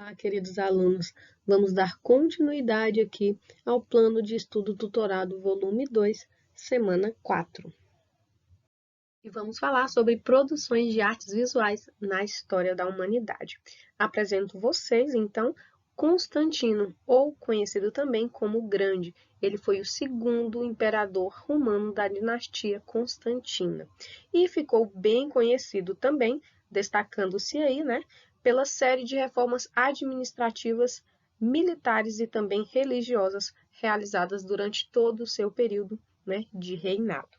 Olá, queridos alunos. Vamos dar continuidade aqui ao plano de estudo tutorado volume 2, semana 4. E vamos falar sobre produções de artes visuais na história da humanidade. Apresento vocês, então, Constantino, ou conhecido também como o Grande. Ele foi o segundo imperador romano da dinastia Constantina e ficou bem conhecido também, destacando-se aí, pela série de reformas administrativas, militares e também religiosas realizadas durante todo o seu período, de reinado.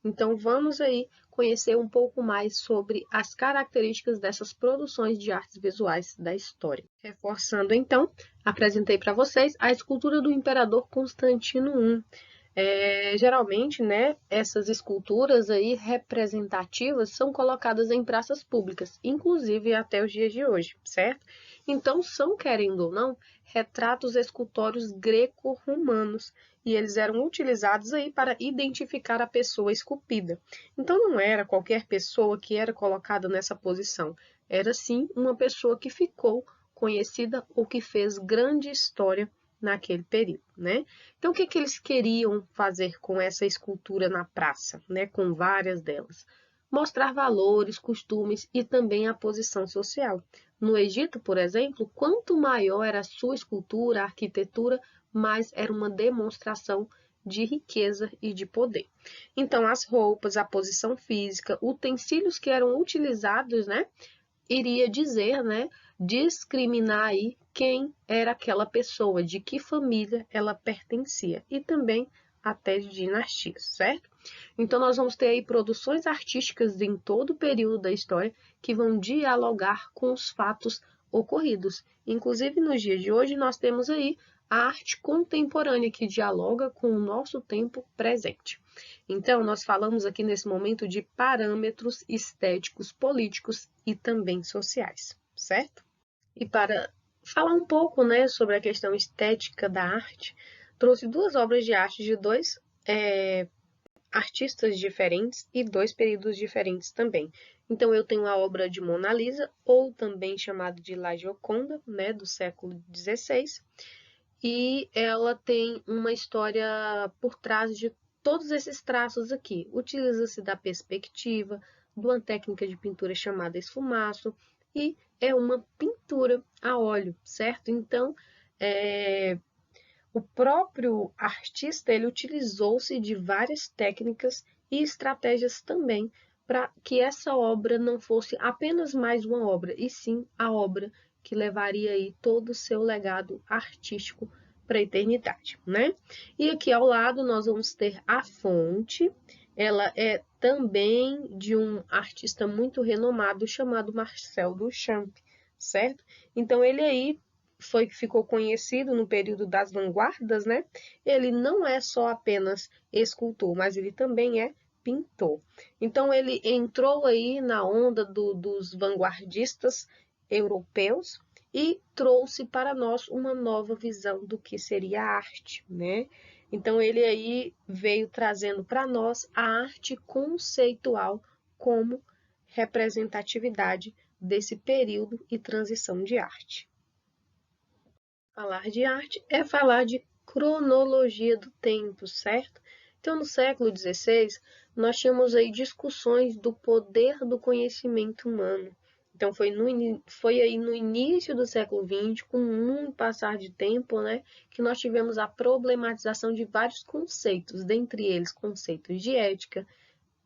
Então, vamos aí conhecer um pouco mais sobre as características dessas produções de artes visuais da história. Reforçando, então, apresentei para vocês a escultura do Imperador Constantino I. Geralmente, essas esculturas aí representativas são colocadas em praças públicas, inclusive até os dias de hoje, certo? Então, são, querendo ou não, retratos escultóricos greco-romanos, e eles eram utilizados aí para identificar a pessoa esculpida. Então, não era qualquer pessoa que era colocada nessa posição, era sim uma pessoa que ficou conhecida ou que fez grande história naquele período, Então, o que eles queriam fazer com essa escultura na praça, com várias delas? Mostrar valores, costumes e também a posição social. No Egito, por exemplo, quanto maior era a sua escultura, a arquitetura, mais era uma demonstração de riqueza e de poder. Então, as roupas, a posição física, utensílios que eram utilizados, iria dizer, discriminar aí quem era aquela pessoa, de que família ela pertencia e também até de dinastias, certo? Então, nós vamos ter aí produções artísticas em todo o período da história que vão dialogar com os fatos ocorridos. Inclusive, nos dias de hoje, nós temos aí a arte contemporânea que dialoga com o nosso tempo presente. Então, nós falamos aqui nesse momento de parâmetros estéticos, políticos e também sociais, certo? E para falar um pouco, sobre a questão estética da arte, trouxe duas obras de arte de dois artistas diferentes e dois períodos diferentes também. Então, eu tenho a obra de Mona Lisa, ou também chamada de La Gioconda, do século XVI, e ela tem uma história por trás de todos esses traços aqui. Utiliza-se da perspectiva, de uma técnica de pintura chamada esfumaço, e é uma pintura a óleo, certo? Então, o próprio artista, ele utilizou-se de várias técnicas e estratégias também para que essa obra não fosse apenas mais uma obra, e sim a obra que levaria aí todo o seu legado artístico para a eternidade, E aqui ao lado nós vamos ter a fonte, ela é também de um artista muito renomado chamado Marcel Duchamp, certo? Então ele aí ficou conhecido no período das vanguardas, Ele não é só apenas escultor, mas ele também é pintor. Então, ele entrou aí na onda dos vanguardistas europeus e trouxe para nós uma nova visão do que seria a arte, Então, ele aí veio trazendo para nós a arte conceitual como representatividade desse período e transição de arte. Falar de arte é falar de cronologia do tempo, certo? Então, no século XVI, nós tínhamos aí discussões do poder do conhecimento humano. Então, foi aí no início do século XX, com um passar de tempo, que nós tivemos a problematização de vários conceitos, dentre eles conceitos de ética,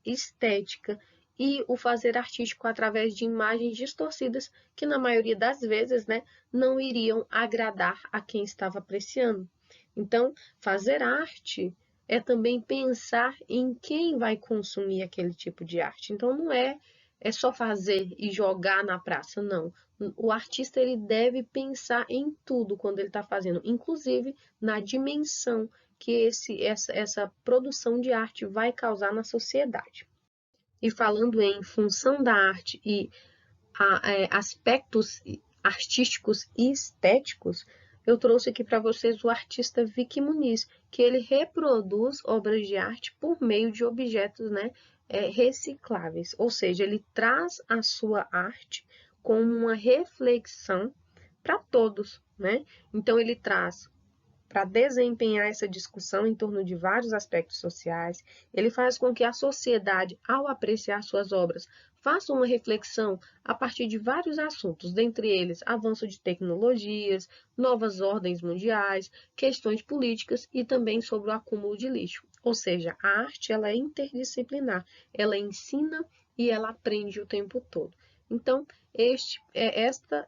estética e o fazer artístico através de imagens distorcidas que, na maioria das vezes, não iriam agradar a quem estava apreciando. Então, fazer arte é também pensar em quem vai consumir aquele tipo de arte. Então, não é só fazer e jogar na praça, não. O artista ele deve pensar em tudo quando ele está fazendo, inclusive na dimensão que essa produção de arte vai causar na sociedade. E falando em função da arte e aspectos artísticos e estéticos, eu trouxe aqui para vocês o artista Vicky Muniz, que ele reproduz obras de arte por meio de objetos recicláveis, ou seja, ele traz a sua arte como uma reflexão para todos, né? Então, ele traz para desempenhar essa discussão em torno de vários aspectos sociais. Ele faz com que a sociedade, ao apreciar suas obras, faça uma reflexão a partir de vários assuntos, dentre eles avanço de tecnologias, novas ordens mundiais, questões políticas e também sobre o acúmulo de lixo. Ou seja, a arte ela é interdisciplinar, ela ensina e ela aprende o tempo todo. Então, esta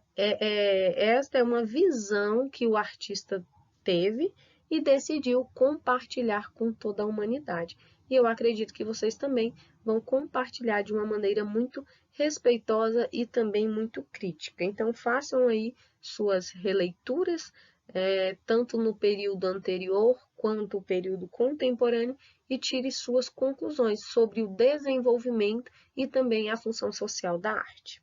é uma visão que o artista teve e decidiu compartilhar com toda a humanidade. E eu acredito que vocês também vão compartilhar de uma maneira muito respeitosa e também muito crítica. Então, façam aí suas releituras, tanto no período anterior quanto no período contemporâneo, e tire suas conclusões sobre o desenvolvimento e também a função social da arte.